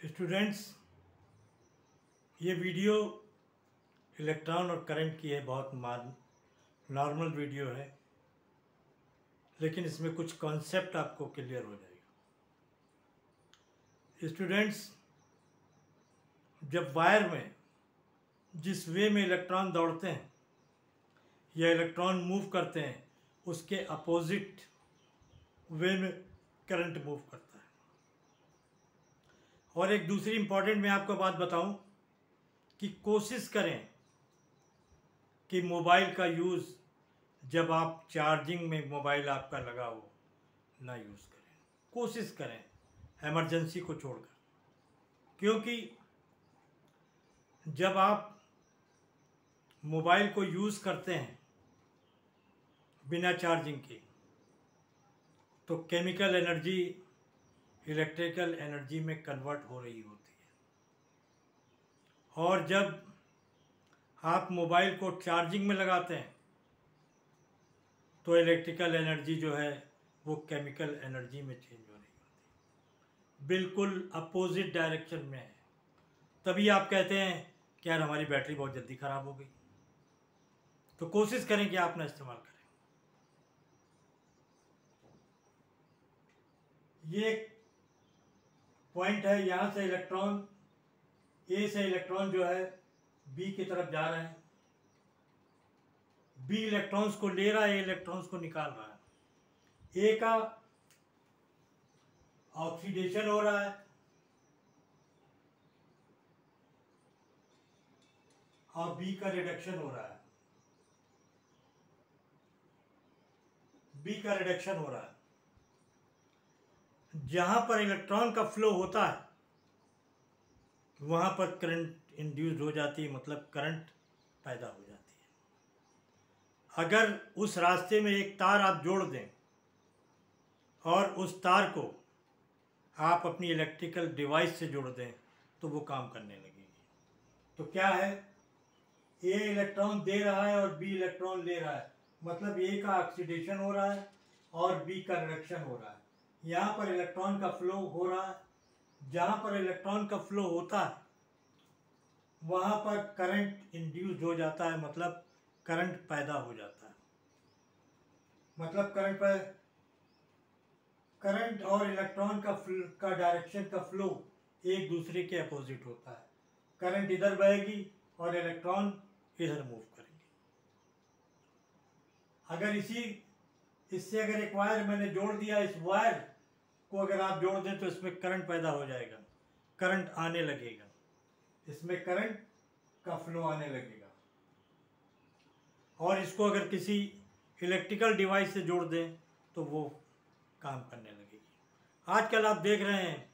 Students, ये video electron और current की है। बहुत नॉर्मल वीडियो है, लेकिन इसमें कुछ कॉन्सेप्ट आपको क्लियर हो जाएगा। स्टूडेंट्स, जब वायर में जिस वे में इलेक्ट्रॉन दौड़ते हैं या इलेक्ट्रॉन मूव करते हैं, उसके अपोजिट वे में करंट मूव करता है। और एक दूसरी इम्पॉर्टेंट मैं आपको बात बताऊं कि कोशिश करें कि मोबाइल का यूज़ जब आप चार्जिंग में मोबाइल आपका लगा हो ना यूज़ करें। कोशिश करें इमरजेंसी को छोड़कर, क्योंकि जब आप मोबाइल को यूज़ करते हैं बिना चार्जिंग के, तो केमिकल एनर्जी इलेक्ट्रिकल एनर्जी में कन्वर्ट हो रही होती है। और जब आप मोबाइल को चार्जिंग में लगाते हैं तो इलेक्ट्रिकल एनर्जी जो है वो केमिकल एनर्जी में चेंज हो रही होती है, बिल्कुल अपोजिट डायरेक्शन में है। तभी आप कहते हैं कि यार हमारी बैटरी बहुत जल्दी ख़राब हो गई। तो कोशिश करें कि आप ना इस्तेमाल करें। ये एक पॉइंट है, यहाँ से इलेक्ट्रॉन ए से इलेक्ट्रॉन जो है बी की तरफ जा रहे हैं। बी इलेक्ट्रॉन्स को ले रहा है, ए इलेक्ट्रॉन्स को निकाल रहा है। ए का ऑक्सीडेशन हो रहा है और बी का रिडक्शन हो रहा है। बी का रिडक्शन हो रहा है। जहां पर इलेक्ट्रॉन का फ्लो होता है वहां पर करंट इंड्यूस हो जाती है, मतलब करंट पैदा हो जाती है। अगर उस रास्ते में एक तार आप जोड़ दें और उस तार को आप अपनी इलेक्ट्रिकल डिवाइस से जोड़ दें तो वो काम करने लगेगी। तो क्या है, ए इलेक्ट्रॉन दे रहा है और बी इलेक्ट्रॉन ले रहा है, मतलब ए का ऑक्सीडेशन हो रहा है और बी का रिडक्शन हो रहा है। यहाँ पर इलेक्ट्रॉन का फ्लो हो रहा है। जहाँ पर इलेक्ट्रॉन का फ्लो होता है वहाँ पर करंट इंड्यूस हो जाता है, मतलब करंट पैदा हो जाता है। मतलब करंट और इलेक्ट्रॉन का डायरेक्शन का फ्लो एक दूसरे के अपोजिट होता है। करंट इधर बहेगी और इलेक्ट्रॉन इधर मूव करेंगे। अगर इससे अगर एक वायर मैंने जोड़ दिया, इस वायर को अगर आप जोड़ दें तो इसमें करंट पैदा हो जाएगा, करंट आने लगेगा, इसमें करंट का फ्लो आने लगेगा। और इसको अगर किसी इलेक्ट्रिकल डिवाइस से जोड़ दें तो वो काम करने लगेगी। आजकल आप देख रहे हैं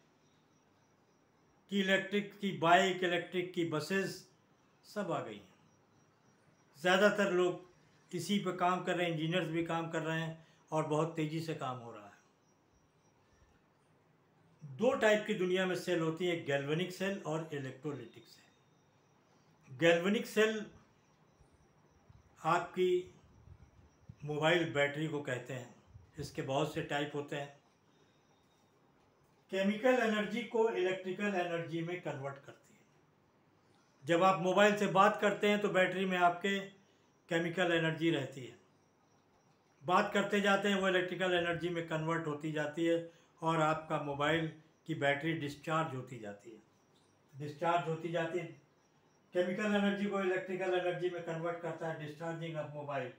कि इलेक्ट्रिक की बाइक, इलेक्ट्रिक की बसेस सब आ गई हैं। ज़्यादातर लोग इसी पे काम कर रहे हैं, इंजीनियर्स भी काम कर रहे हैं और बहुत तेज़ी से काम हो रहा है। दो टाइप की दुनिया में सेल होती है, गैल्वेनिक सेल और इलेक्ट्रोलिटिक सेल। गैल्वेनिक सेल आपकी मोबाइल बैटरी को कहते हैं। इसके बहुत से टाइप होते हैं। केमिकल एनर्जी को इलेक्ट्रिकल एनर्जी में कन्वर्ट करती है। जब आप मोबाइल से बात करते हैं तो बैटरी में आपके केमिकल एनर्जी रहती है। बात करते जाते हैं वो इलेक्ट्रिकल एनर्जी में कन्वर्ट होती जाती है और आपका मोबाइल की बैटरी डिस्चार्ज होती जाती है। डिस्चार्ज होती जाती है, केमिकल एनर्जी को इलेक्ट्रिकल एनर्जी में कन्वर्ट करता है। Discharging of mobile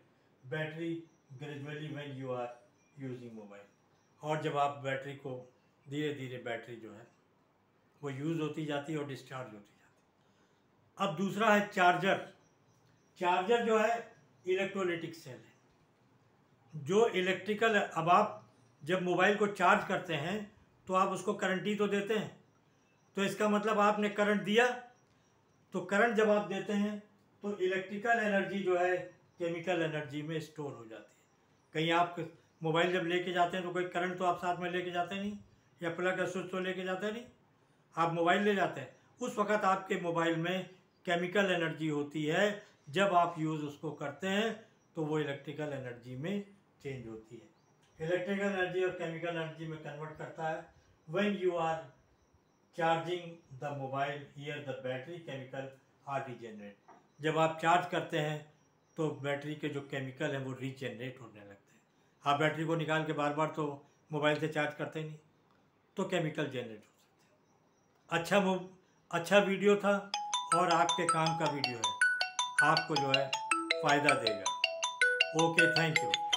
battery gradually when you are using mobile. और जब आप बैटरी को धीरे धीरे बैटरी जो है वो यूज़ होती जाती है और डिस्चार्ज होती जाती है। अब दूसरा है चार्जर। चार्जर जो है इलेक्ट्रोलिटिक सेल है, जो इलेक्ट्रिकल, अब आप जब मोबाइल को चार्ज करते हैं तो आप उसको करंट ही तो देते हैं। तो इसका मतलब आपने करंट दिया, तो करंट जब आप देते हैं तो इलेक्ट्रिकल एनर्जी जो है केमिकल एनर्जी में स्टोर हो जाती है। कहीं आप मोबाइल जब लेके जाते हैं तो कोई करंट तो आप साथ में लेके जाते नहीं, या प्लग या स्विच तो लेके जाते नहीं, आप मोबाइल ले जाते हैं। उस वक्त आपके मोबाइल में केमिकल एनर्जी होती है। जब आप यूज़ उसको करते हैं तो वो इलेक्ट्रिकल एनर्जी में चेंज होती है। इलेक्ट्रिकल एनर्जी और केमिकल एनर्जी में कन्वर्ट करता है when you are charging the mobile here the battery chemical are regenerate. जब आप चार्ज करते हैं तो बैटरी के जो केमिकल हैं वो रीजनरेट होने लगते हैं। आप बैटरी को निकाल के बार बार तो मोबाइल से चार्ज करते नहीं, तो केमिकल जनरेट हो सकते हैं। अच्छा वीडियो था और आपके काम का वीडियो है, आपको जो है फ़ायदा देगा। Okay, thank you.